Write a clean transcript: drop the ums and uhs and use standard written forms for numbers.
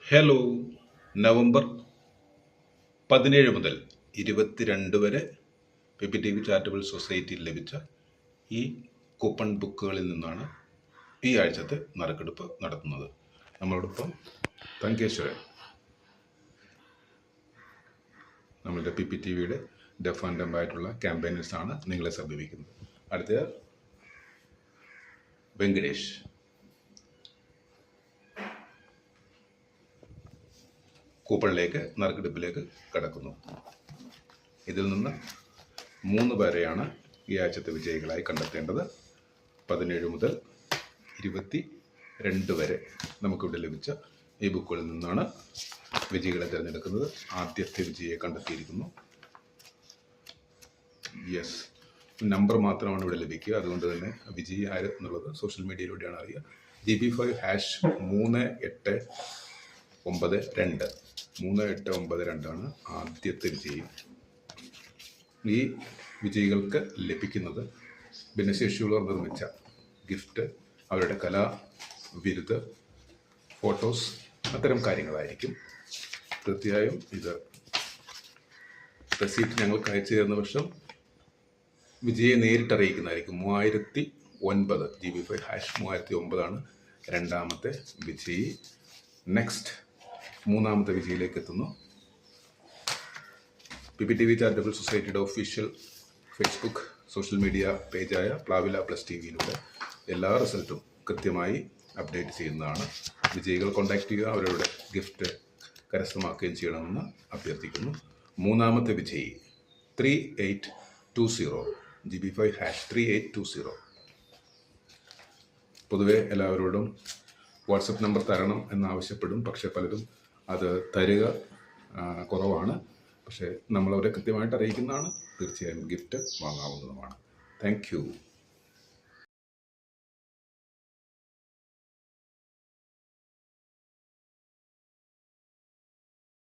Hello. November 17 മുതൽ 22 വരെ PPTV charitable സൊസൈറ്റിയിൽ ലഭിച്ച ഈ കൂപ്പൺ ബുക്കുകളിൽ നിന്നാണ് ഈ ആഴ്ചത്തെ നറുക്കെടുപ്പ് നടത്തുന്നത്. നമ്മളോടൊപ്പം തങ്കേശ്വരൻ, നമ്മളുടെ PPTVയുടെ ഡെഫ് ആൻഡ് ഡംബ് ആയിട്ടുള്ള ക്യാമ്പയിനേഴ്സാണ് നിങ്ങളെ സമീപിക്കുന്നത്. അടുത്ത വെങ്കടേഷ്. കൂപ്പണിലേക്ക് നറുക്കെടുപ്പിലേക്ക് കടക്കുന്നു. ഇതിൽ നിന്ന് 3 പേരെയാണ് ഈ ആഴ്ചത്തെ വിജയികളായി കണ്ടെത്തേണ്ടത്. 17 മുതൽ 22 വരെ നമുക്കിവിടെ ലഭിച്ച ഈ ബുക്കുകളിൽ നിന്നാണ് വിജയികളെ തിരഞ്ഞെടുക്കുന്നത്. ആദ്യത്തെ വിജയിയെ കണ്ടെത്തിയിരിക്കുന്നു. യെസ്, നമ്പർ മാത്രമാണ് ഇവിടെ ലഭിക്കുക. അതുകൊണ്ട് തന്നെ വിജയി ആര് എന്നുള്ളത് സോഷ്യൽ മീഡിയയിലൂടെയാണ് അറിയുക. GB5#3892 3892 ആദ്യത്തെ വിജയി. ഈ വിജയികൾക്ക് ലഭിക്കുന്നത് ഭിന്നശേഷിയുള്ളവർ നിർമ്മിച്ച ഗിഫ്റ്റ്, അവരുടെ കലാവിരുത്, ഫോട്ടോസ്, അത്തരം കാര്യങ്ങളായിരിക്കും. തീർച്ചയായും ഇത് റെസീപ്റ്റ് ഞങ്ങൾക്ക് അയച്ചു തരുന്ന പക്ഷം വിജയെ നേരിട്ട് അറിയിക്കുന്നതായിരിക്കും. 3009 GB5#3009 രണ്ടാമത്തെ വിജയി. നെക്സ്റ്റ് മൂന്നാമത്തെ വിജയിലേക്ക് എത്തുന്നു. PPTV ചാരിറ്റബിൾ സൊസൈറ്റിയുടെ ഒഫീഷ്യൽ ഫേസ്ബുക്ക് സോഷ്യൽ മീഡിയ പേജായ പ്ലാവില പ്ലസ് TVയിലൂടെ എല്ലാ റിസൾട്ടും കൃത്യമായി അപ്ഡേറ്റ് ചെയ്യുന്നതാണ്. വിജയികൾ കോൺടാക്ട് ചെയ്യുക, അവരുടെ ഗിഫ്റ്റ് കരസ്ഥമാക്കുകയും ചെയ്യണമെന്ന് അഭ്യർത്ഥിക്കുന്നു. മൂന്നാമത്തെ വിജയി 3820 GB5#3820. പൊതുവെ എല്ലാവരോടും വാട്സപ്പ് നമ്പർ തരണം എന്നാവശ്യപ്പെടും. പക്ഷേ പലരും അത് തരിക കുറവാണ്. പക്ഷേ നമ്മളവരെ കൃത്യമായിട്ട് അറിയിക്കുന്നതാണ്. തീർച്ചയായും ഗിഫ്റ്റ് വാങ്ങാവുന്നതുമാണ്. Thank you.